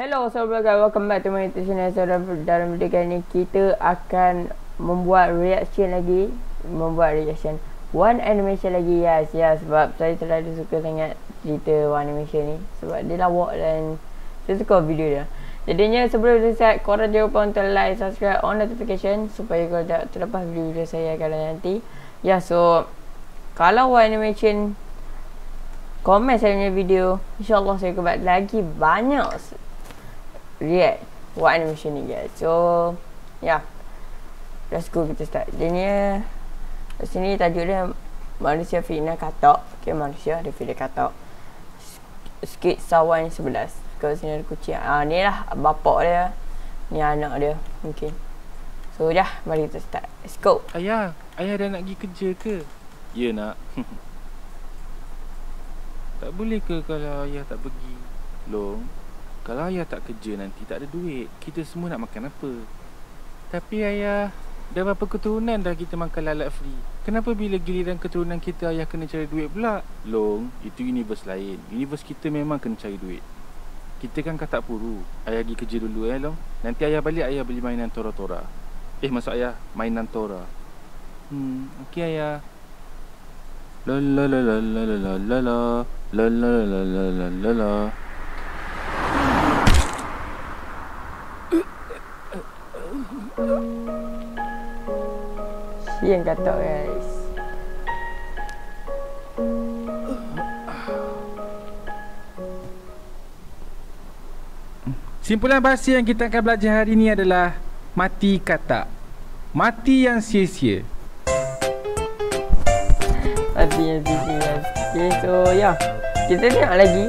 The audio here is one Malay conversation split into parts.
Hello sahabat, welcome back to my YouTube channel. So dalam video kali ni kita akan membuat reaction One Animation lagi. Yes, sebab saya terlalu suka sangat cerita One Animation ni sebab dia lawak dan saya suka video dia. Jadinya sebelum kita start, korang jangan lupa untuk like, subscribe, on notification supaya korang tak terlepas video-video saya akan nanti. Ya, so kalau One Animation komen saya punya video, InsyaAllah saya akan buat lagi banyak react One Animation ni guys. So yeah, let's go, kita start. Dia ni kat sini tajuk dia manusia fitnah katak. Okay, manusia ada fitnah katak. Skit sawan 11. Kat sini ada kucing. Ni lah bapak dia, ni anak dia mungkin. So dah, mari kita start. Let's go. Ayah dah nak pergi kerja ke? Ya nak. Tak boleh ke kalau ayah tak pergi? Long, kalau ayah tak kerja nanti tak ada duit. Kita semua nak makan apa? Tapi ayah, dah berapa keturunan dah kita makan lalat free. Kenapa bila giliran keturunan kita ayah kena cari duit pula? Long, itu universe lain. Universe kita memang kena cari duit. Kita kan katak puru. Ayah pergi kerja dulu Long. Nanti ayah balik, ayah beli mainan tora-tora. Maksud ayah mainan tora. Okey ayah. La la la la la la la la la la la la la la la. Sian katak guys. Simpulan bahasa yang kita akan belajar hari ini adalah mati katak. Mati yang sia-sia. Mati yang sia-sia guys. Okay, so yeah, kita tengok lagi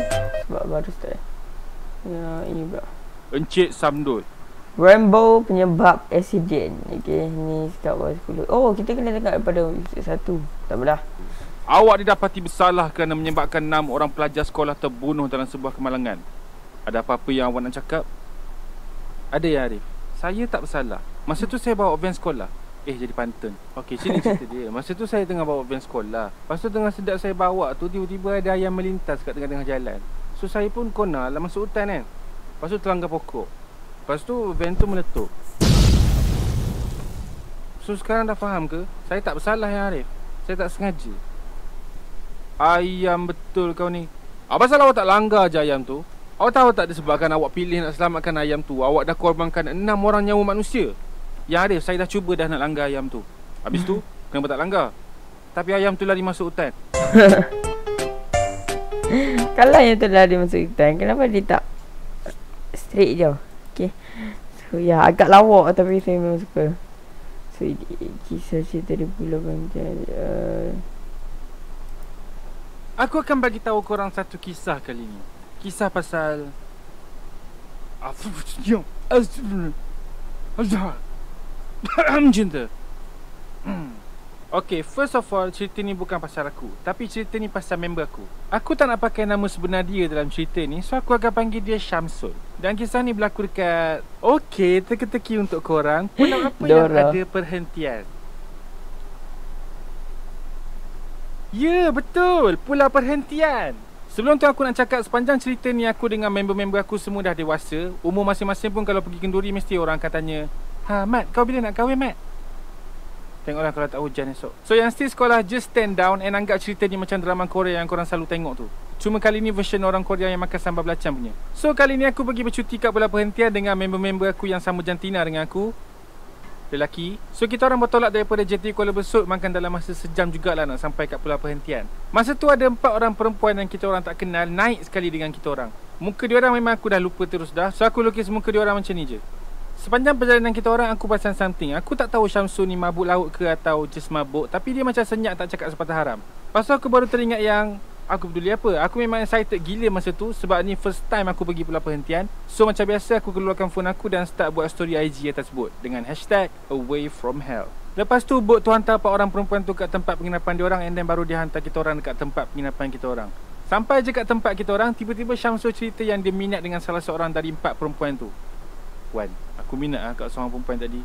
sebab baru start. Ya, ini pula Encik Samdul. Rainbow penyebab accident. Okay, ni start bawah 10. Oh, kita kena tengok daripada episode 1. Tak apalah. Awak didapati bersalah kerana menyebabkan 6 orang pelajar sekolah terbunuh dalam sebuah kemalangan. Ada apa-apa yang awak nak cakap? Ada ya Arif. Saya tak bersalah. Masa tu saya bawa van sekolah. Jadi pantun. Okey, sini cerita dia. Masa tu saya tengah bawa van sekolah. Lepas tu tengah sedap saya bawa tu, tiba-tiba ada ayam melintas kat tengah-tengah jalan. So saya pun kona lah masuk hutan kan. Lepas tu terlanggar pokok. Lepas tu van tu meletup. So sekarang dah faham ke? Saya tak bersalah ya Arif. Saya tak sengaja. Ayam betul kau ni. Apa salah awak tak langgar je ayam tu? Awak tahu tak disebabkan awak pilih nak selamatkan ayam tu, awak dah korbankan 6 orang nyawa manusia. Ya Arif, saya dah cuba dah nak langgar ayam tu. Habis tu, kenapa tak langgar? Tapi ayam tu lari masuk hutan. Kalau yang tu lari masuk hutan, kenapa dia tak straight je? Okay. So ya, agak lawak tapi saya memang suka. So kisah cerita di Pulau Banjar. Aku akan bagi tahu korang satu kisah kali ni. Kisah pasal cinta. Okay, first of all, cerita ni bukan pasal aku, tapi cerita ni pasal member aku. Aku tak nak pakai nama sebenar dia dalam cerita ni, so aku akan panggil dia Syamsul. Dan kisah ni berlaku dekat, okay, teka-teki untuk korang. Pulau apa yang ada perhentian? Ya, betul, Pulau Perhentian. Sebelum tu aku nak cakap sepanjang cerita ni aku dengan member-member aku semua dah dewasa. Umur masing-masing pun kalau pergi kenduri mesti orang akan tanya, Mat, kau bila nak kahwin Mat? Tengoklah kalau tak hujan esok. So yang still sekolah, just stand down and anggap cerita ni macam drama Korea yang korang selalu tengok tu. Cuma kali ni version orang Korea yang makan sambal belacan punya. So kali ni aku pergi bercuti kat Pulau Perhentian dengan member-member aku yang sama jantina dengan aku, lelaki. So kita orang bertolak daripada JT Kuala Besut, makan dalam masa sejam jugalah nak sampai kat Pulau Perhentian. Masa tu ada 4 orang perempuan yang kita orang tak kenal naik sekali dengan kita orang. Muka dia orang memang aku dah lupa terus dah. So aku lukis muka dia orang macam ni je. Sepanjang perjalanan kita orang aku perasan something. Aku tak tahu Syamsul ni mabuk laut ke atau just mabuk, tapi dia macam senyap tak cakap sepatah haram. Lepas tu aku baru teringat yang aku peduli apa. Aku memang excited gila masa tu sebab ni first time aku pergi Pulau Perhentian. So macam biasa aku keluarkan phone aku dan start buat story IG atas bot dengan hashtag away from hell. Lepas tu bot tu hantar 4 orang perempuan tu kat tempat penginapan diorang, and then baru dia hantar kita orang dekat tempat penginapan kita orang. Sampai je kat tempat kita orang, tiba-tiba Syamsul cerita yang dia minat dengan salah seorang dari 4 perempuan tu. Wan, aku minat kat seorang perempuan tadi.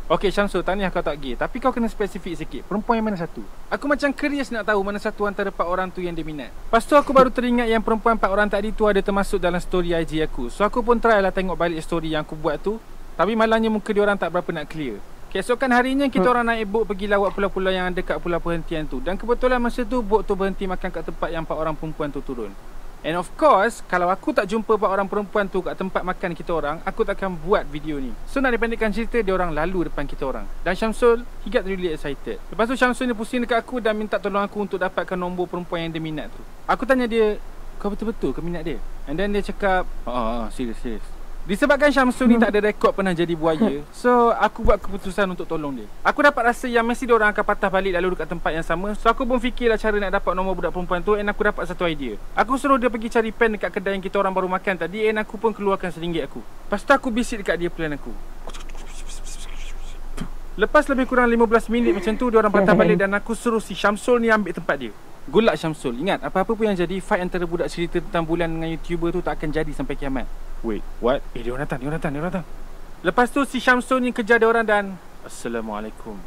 Okay Syamsul, tahniah kau tak gay. Tapi kau kena spesifik sikit. Perempuan yang mana satu? Aku macam curious nak tahu mana satu antara 4 orang tu yang dia minat. Lepas tu aku baru teringat yang perempuan 4 orang tadi tu ada termasuk dalam story IG aku. So aku pun try lah tengok balik story yang aku buat tu. Tapi malangnya muka dia orang tak berapa nak clear. Keesokan harinya kita orang naik boat pergi lawat pulau-pulau yang dekat pulau perhentian tu. Dan kebetulan masa tu boat tu berhenti makan kat tempat yang 4 orang perempuan tu turun. And of course, kalau aku tak jumpa 4 orang perempuan tu kat tempat makan kita orang, aku takkan buat video ni. So nak dipendekkan cerita, dia orang lalu depan kita orang. Dan Syamsul, he got really excited. Lepas tu Syamsul ni pusing dekat aku dan minta tolong aku untuk dapatkan nombor perempuan yang dia minat tu. Aku tanya dia, kau betul-betul ke minat dia? And then dia cakap, serius. Disebabkan Syamsul ni tak ada rekod pernah jadi buaya, so aku buat keputusan untuk tolong dia. Aku dapat rasa yang mesti dia orang akan patah balik lalu dekat tempat yang sama. So aku pun fikirlah cara nak dapat nombor budak perempuan tu. And aku dapat satu idea. Aku suruh dia pergi cari pen dekat kedai yang kita orang baru makan tadi. And aku pun keluarkan RM1 aku. Lepas tu aku bisik dekat dia plan aku. Lepas lebih kurang 15 minit macam tu, dia orang patah balik dan aku suruh si Syamsul ni ambil tempat dia. Good luck Syamsul. Ingat, apa-apa pun yang jadi, fight antara budak cerita tentang bulan dengan YouTuber tu tak akan jadi sampai kiamat. Wait, what? Dia orang datang. Lepas tu si Syamsul ni kejar dia orang dan Assalamualaikum.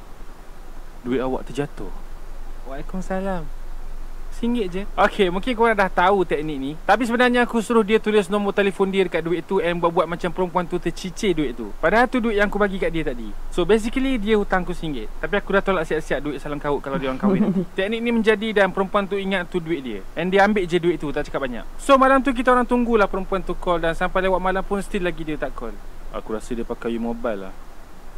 Duit awak terjatuh. Waalaikumsalam. RM1 je. Okay, mungkin korang dah tahu teknik ni. Tapi sebenarnya aku suruh dia tulis nombor telefon dia dekat duit tu. And buat macam perempuan tu tercicir duit tu. Padahal tu duit yang aku bagi kat dia tadi. So basically dia hutang aku RM1. Tapi aku dah tolak siap-siap duit salam kaut kalau dia orang kahwin. Teknik ni menjadi dan perempuan tu ingat tu duit dia. And dia ambil je duit tu, tak cakap banyak. So malam tu kita orang tunggulah perempuan tu call. Dan sampai lewat malam pun still lagi dia tak call. Aku rasa dia pakai mobile lah.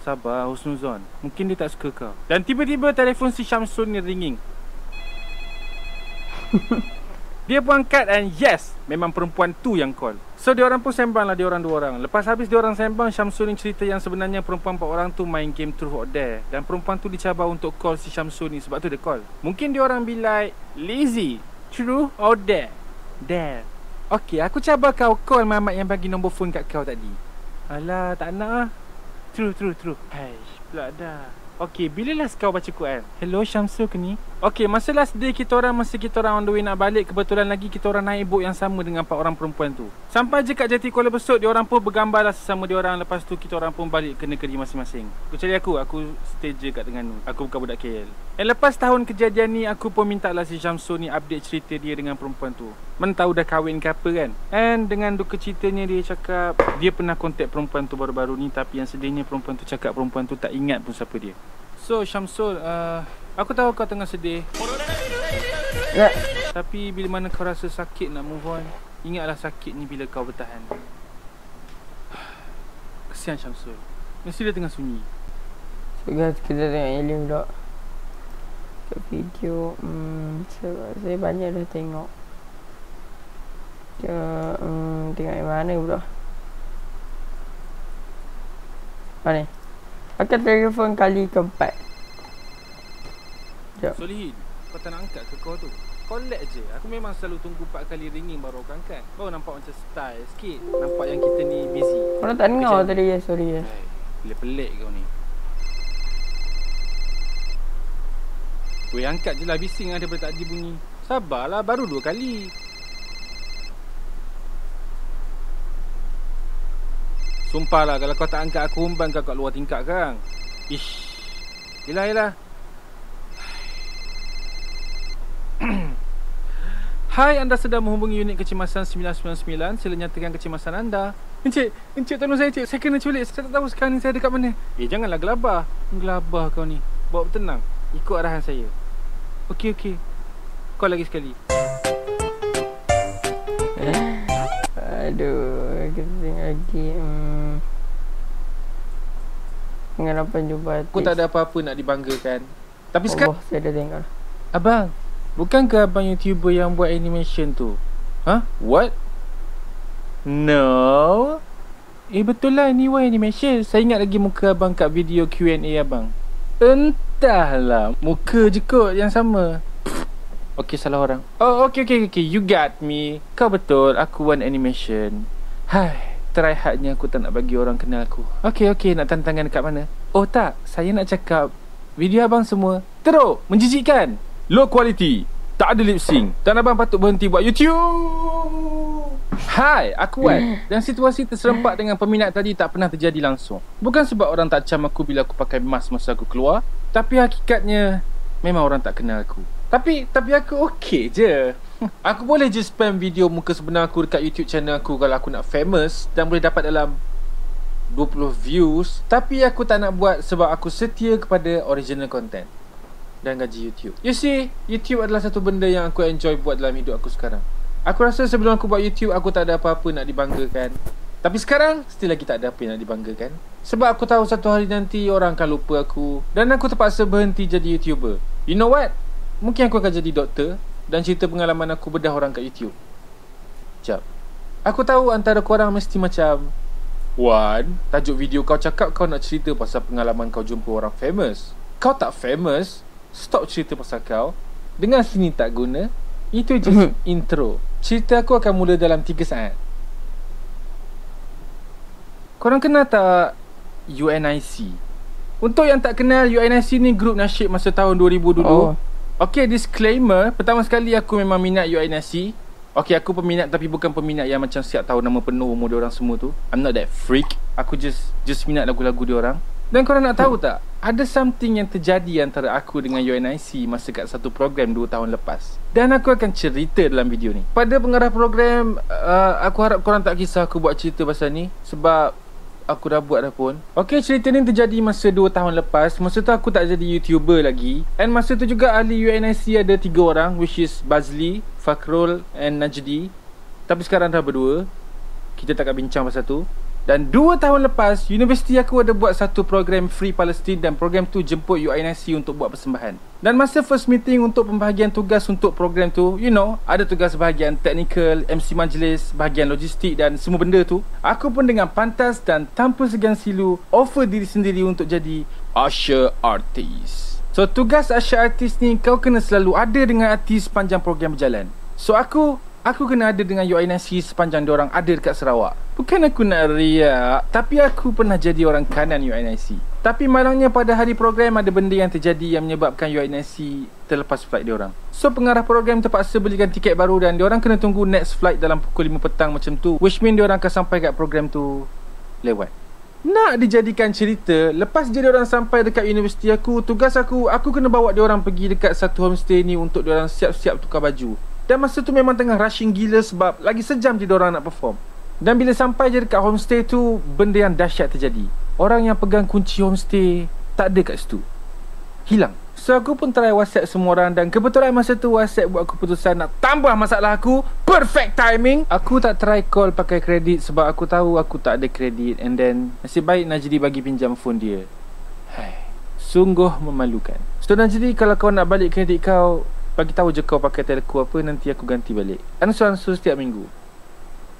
Sabar, husnuzon. Mungkin dia tak suka kau. Dan tiba-tiba telefon si Syamsul ni ringing. Dia pun angkat and yes, memang perempuan tu yang call. So diorang pun sembang lah, diorang 2 orang. Lepas habis diorang sembang, Syamsul ni cerita yang sebenarnya perempuan 4 orang tu main game Truth or Dare. Dan perempuan tu dicabar untuk call si Syamsul ni, sebab tu dia call. Mungkin diorang be like, lazy, Truth or Dare? Dare. Okay, aku cabar kau call mamat yang bagi nombor phone kat kau tadi. Alah, tak nak lah. True. Haish, pula dah. Okay, bila last kau baca Quran? Hello Syamsul ke ni? Okay, masa last day kita orang, masa kita orang on the way nak balik, kebetulan lagi kita orang naik boat yang sama dengan 4 orang perempuan tu. Sampai je kat Jati Kuala Besut, dia orang pun bergambar lah sesama dia orang. Lepas tu kita orang pun balik ke negeri masing-masing. Kecuali aku stay je kat Terengganu. Aku bukan budak KL. Lepas tahun kejadian ni, aku pun minta lah si Syamsul ni update cerita dia dengan perempuan tu. Mana tahu dah kahwin ke apa kan. And dengan duka ceritanya dia cakap dia pernah kontak perempuan tu baru-baru ni. Tapi yang sedihnya perempuan tu cakap perempuan tu tak ingat pun siapa dia. So Syamsul, aku tahu kau tengah sedih. Tapi bila mana kau rasa sakit nak move on, ingatlah sakit ni bila kau bertahan. Kesian Syamsul. Mesti dia tengah sunyi. So guys, kita tengok alien pula. Video saya banyak dah tengok. Tengok yang mana pula. Mana? Akan telefon kali keempat. Solihin, kau tak nak angkat ke kau tu? Collect je. Aku memang selalu tunggu 4 kali ringing baru aku angkat. Baru nampak macam style sikit. Nampak yang kita ni busy. Korang tak dengar tadi ya, sorry ya. Pelik-pelik kau ni. Weh, angkat je lah, bising lah daripada tadi bunyi. Sabarlah, baru 2 kali. Sumpah lah, kalau kau tak angkat aku umban kau kat luar tingkap sekarang. Ish. Yelah. Hai, anda sedang menghubungi unit kecemasan 999. Sila nyatakan kecemasan anda. Encik tolong saya, Encik. Saya kena culik. Saya tak tahu sekarang ni saya dekat mana. Janganlah gelabah. Gelabah kau ni. Bawa bertenang. Ikut arahan saya. Okey. Call lagi sekali. Aduh, kita tengok lagi. Pengalaman jumpa artis. Aku tak ada apa-apa nak dibanggakan. Tapi sekarang saya dah tengok. Abang, bukankah abang YouTuber yang buat animation tu? Huh? What? No. Betul lah, ni buat animation. Saya ingat lagi muka abang kat video Q&A abang. Entahlah, muka je kot yang sama. Okay, salah orang. Oh, okay. You got me. Kau betul, aku want animation. Hai, try hardnya aku tak nak bagi orang kenal aku. Okay, nak tantangan dekat mana? Oh tak, saya nak cakap video abang semua teruk, menjijikkan, low quality, tak ada lip sync, dan abang patut berhenti buat YouTube. Hai, aku Wan. Dan situasi terserempak dengan peminat tadi tak pernah terjadi langsung. Bukan sebab orang tak cam aku bila aku pakai mask masa aku keluar, tapi hakikatnya memang orang tak kenal aku. Tapi aku okey je. Aku boleh je spam video muka sebenar aku dekat YouTube channel aku kalau aku nak famous dan boleh dapat dalam 20 views. Tapi aku tak nak buat sebab aku setia kepada original content dan gaji YouTube. You see, YouTube adalah satu benda yang aku enjoy buat dalam hidup aku sekarang. Aku rasa sebelum aku buat YouTube, aku tak ada apa-apa nak dibanggakan. Tapi sekarang, still lagi tak ada apa yang nak dibanggakan. Sebab aku tahu satu hari nanti orang akan lupa aku. Dan aku terpaksa berhenti jadi YouTuber. You know what? Mungkin aku akan jadi doktor dan cerita pengalaman aku bedah orang kat YouTube. Sekejap. Aku tahu antara korang mesti macam, Wan, tajuk video kau cakap kau nak cerita pasal pengalaman kau jumpa orang famous. Kau tak famous? Stop cerita pasal kau. Dengar sini tak guna. Itu just intro. Cerita aku akan mula dalam 3 saat. Korang kenal tak UNIC? Untuk yang tak kenal, UNIC ni grup nasyid masa tahun 2000 dulu. Okay, disclaimer. Pertama sekali aku memang minat UNIC. Okay, aku peminat tapi bukan peminat yang macam siap tahu nama penuh umur diorang semua tu. I'm not that freak. Aku just minat lagu-lagu diorang. Dan korang nak tahu tak? Ada something yang terjadi antara aku dengan UNIC masa kat satu program 2 tahun lepas. Dan aku akan cerita dalam video ni. Pada pengarah program, aku harap korang tak kisah aku buat cerita pasal ni. Sebab aku dah buat dah pun. Okay, cerita ni terjadi masa 2 tahun lepas. Masa tu aku tak jadi YouTuber lagi. And masa tu juga ahli UNIC ada 3 orang, which is Bazli, Fakrul and Najdi. Tapi sekarang dah berdua. Kita tak akan bincang pasal tu. Dan 2 tahun lepas, universiti aku ada buat satu program Free Palestine. Dan program tu jemput UNIC untuk buat persembahan. Dan masa first meeting untuk pembahagian tugas untuk program tu, you know, ada tugas bahagian technical, MC majlis, bahagian logistik dan semua benda tu. Aku pun dengan pantas dan tanpa segan silu offer diri sendiri untuk jadi usher artist. So tugas usher artist ni kau kena selalu ada dengan artis sepanjang program berjalan. So aku kena ada dengan UNIC sepanjang diorang ada dekat Sarawak. Bukan aku nak riak, tapi aku pernah jadi orang kanan UNIC. Tapi malangnya pada hari program ada benda yang terjadi yang menyebabkan UNIC terlepas flight diorang. So pengarah program terpaksa belikan tiket baru dan diorang kena tunggu next flight dalam pukul 5 petang macam tu. Which mean diorang akan sampai kat program tu lewat. Nak dijadikan cerita, lepas je diorang sampai dekat universiti aku, tugas aku kena bawa diorang pergi dekat satu homestay ni untuk diorang siap-siap tukar baju. Dan masa tu memang tengah rushing gila sebab lagi sejam je diorang nak perform. Dan bila sampai je dekat homestay tu, benda yang dahsyat terjadi. Orang yang pegang kunci homestay tak ada kat situ. Hilang. So aku pun try WhatsApp semua orang dan kebetulan masa tu WhatsApp buat keputusan nak tambah masalah aku. Perfect timing. Aku tak try call pakai kredit sebab aku tahu aku tak ada kredit. And then nasib baik Najdi bagi pinjam phone dia. Hai, sungguh memalukan. So Najdi, kalau kau nak balik kredit kau, bagi tahu je kau pakai telco apa, nanti aku ganti balik. Ansur-ansur setiap minggu.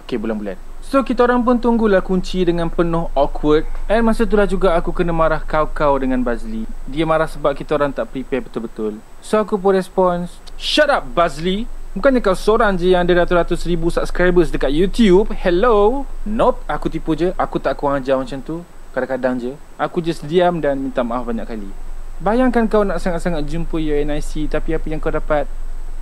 Okay, bulan-bulan. So kita orang pun tunggulah kunci dengan penuh awkward. And masa itulah juga aku kena marah kau-kau dengan Bazli. Dia marah sebab kita orang tak prepare betul-betul. So aku pun respons, shut up Bazli. Bukannya kau seorang je yang ada ratus-ratus ribu subscribers dekat YouTube? Hello? Nope, aku tipu je. Aku tak kurang ajar macam tu. Kadang-kadang je aku just diam dan minta maaf banyak kali. Bayangkan kau nak sangat-sangat jumpa UNIC, tapi apa yang kau dapat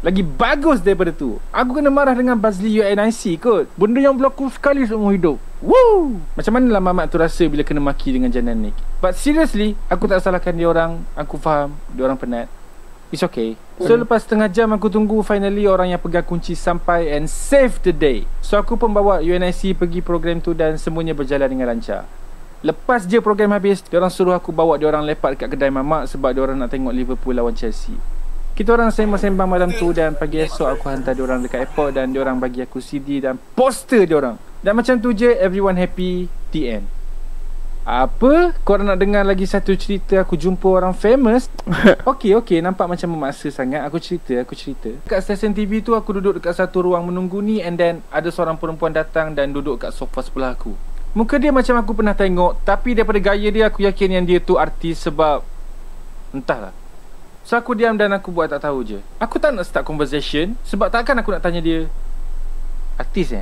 lagi bagus daripada tu. Aku kena marah dengan Bazli UNIC kot. Benda yang berlaku sekali seumur hidup. Woo! Macam mana lah mamat tu rasa bila kena maki dengan Janan Nick. But seriously, aku tak salahkan dia orang. Aku faham dia orang penat. It's okay. So lepas setengah jam aku tunggu, finally orang yang pegang kunci sampai and save the day. So aku pun bawa UNIC pergi program tu dan semuanya berjalan dengan lancar. Lepas je program habis, diorang suruh aku bawa diorang lepak dekat kedai mamak sebab diorang nak tengok Liverpool lawan Chelsea. Kita orang sembang-sembang malam tu dan pagi esok aku hantar diorang dekat airport dan diorang bagi aku CD dan poster diorang. Dan macam tu je, everyone happy, the end. Apa? Korang nak dengar lagi satu cerita aku jumpa orang famous? Okay, nampak macam memaksa sangat. Aku cerita. Kat stesen TV tu aku duduk dekat satu ruang menunggu ni, and then ada seorang perempuan datang dan duduk kat sofa sebelah aku. Muka dia macam aku pernah tengok, tapi daripada gaya dia aku yakin yang dia tu artis sebab entahlah. So aku diam dan aku buat tak tahu je. Aku tak nak start conversation sebab takkan aku nak tanya dia, artis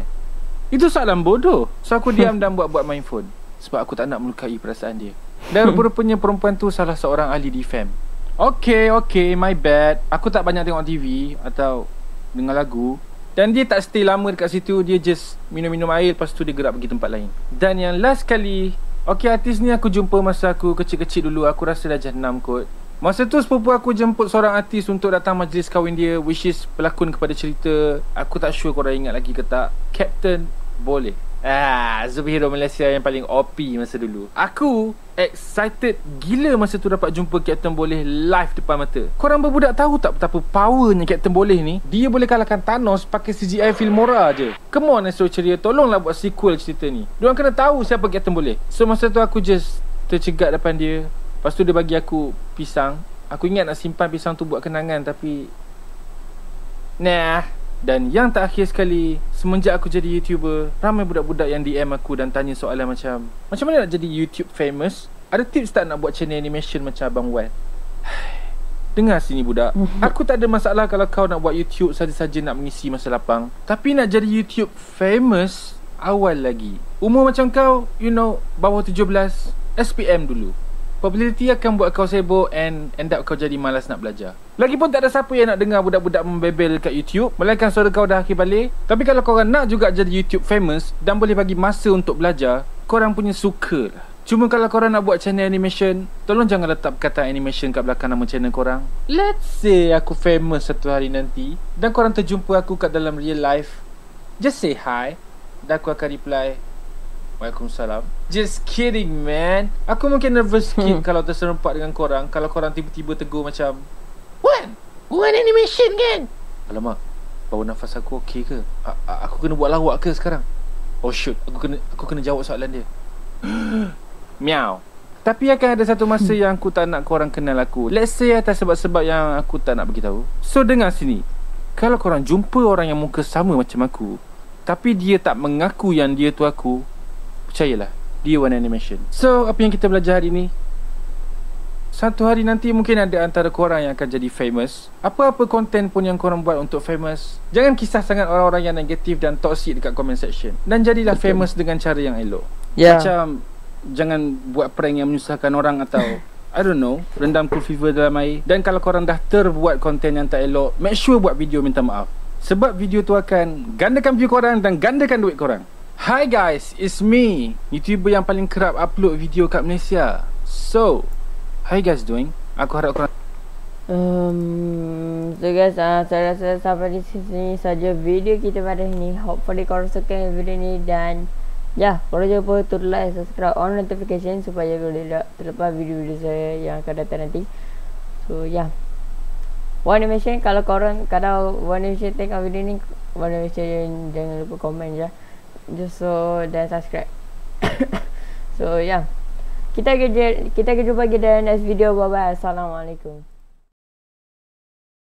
Itu soalan bodoh. So aku diam dan buat main phone sebab aku tak nak melukai perasaan dia. Dan rupa-rupanya perempuan tu salah seorang ahli di fam. Okay, my bad. Aku tak banyak tengok TV atau dengar lagu. Dan dia tak stay lama dekat situ. Dia just minum-minum air, lepas tu dia gerak pergi tempat lain. Dan yang last kali, okay, artis ni aku jumpa masa aku kecil-kecil dulu. Aku rasa dah 6 kot. Masa tu sepupu aku jemput seorang artis untuk datang majlis kahwin dia, which is pelakon kepada cerita, aku tak sure korang ingat lagi ke tak, Captain Boleh. Superhero Malaysia yang paling OP masa dulu. Aku excited gila masa tu dapat jumpa Captain Boleh live depan mata. Korang berbudak tahu tak betapa powernya Captain Boleh ni? Dia boleh kalahkan Thanos pakai CGI Filmora je. Come on Astro Ceria, tolonglah buat sequel cerita ni. Diorang kena tahu siapa Captain Boleh. So masa tu aku just tercegat depan dia. Lepas tu dia bagi aku pisang. Aku ingat nak simpan pisang tu buat kenangan, tapi nah. Dan yang terakhir sekali, semenjak aku jadi YouTuber, ramai budak-budak yang DM aku dan tanya soalan macam mana nak jadi YouTube famous? Ada tips tak nak buat channel animation macam Abang Wan? Dengar sini budak, aku tak ada masalah kalau kau nak buat YouTube saja-saja nak mengisi masa lapang. Tapi nak jadi YouTube famous, awal lagi. Umur macam kau, you know, bawah 17, SPM dulu. Populariti akan buat kau sibuk and end up kau jadi malas nak belajar. Lagipun tak ada siapa yang nak dengar budak-budak membebel kat YouTube, melainkan suara kau dah akhir balik. Tapi kalau korang nak juga jadi YouTube famous dan boleh bagi masa untuk belajar, korang punya suka lah. Cuma kalau korang nak buat channel animation, tolong jangan letak kata animation kat belakang nama channel korang. Let's say aku famous satu hari nanti dan korang terjumpa aku kat dalam real life, just say hi dan aku akan reply, Waalaikumsalam. Just kidding man. Aku mungkin nervous sikit kalau terserempak dengan korang. Kalau korang tiba-tiba tegur macam, Wan animation kan? Alamak, bau nafas aku okey ke? Aku kena buat lawak ke sekarang? Oh shoot, aku kena jawab soalan dia. Miau. Tapi akan ada satu masa yang aku tak nak korang kenal aku. Let's say atas sebab-sebab yang aku tak nak beritahu. So dengar sini, kalau korang jumpa orang yang muka sama macam aku, tapi dia tak mengaku yang dia tu aku, percayalah, dia Wan Animation. So, apa yang kita belajar hari ni? Satu hari nanti mungkin ada antara korang yang akan jadi famous. Apa-apa konten pun yang korang buat untuk famous, jangan kisah sangat orang-orang yang negatif dan toxic dekat comment section. Dan jadilah famous dengan cara yang elok. Macam, jangan buat prank yang menyusahkan orang atau I don't know, rendam cool fever dalam air. Dan kalau korang dah terbuat konten yang tak elok, make sure buat video minta maaf. Sebab video tu akan gandakan view korang dan gandakan duit korang. Hi guys, it's me, YouTuber yang paling kerap upload video kat Malaysia. So, how you guys doing? Aku harap korang So guys, saya rasa sampai di sini saja video kita pada ini. Hopefully korang suka video ni. Dan korang jangan lupa to like, subscribe, on notification supaya korang tidak terlepas video-video saya yang akan datang nanti. So Wan Animation, kalau Wan Animation tengok video ni, Wan Animation jangan lupa komen je. Dan subscribe. So kita akan jumpa lagi dalam next video. Bye bye. Assalamualaikum.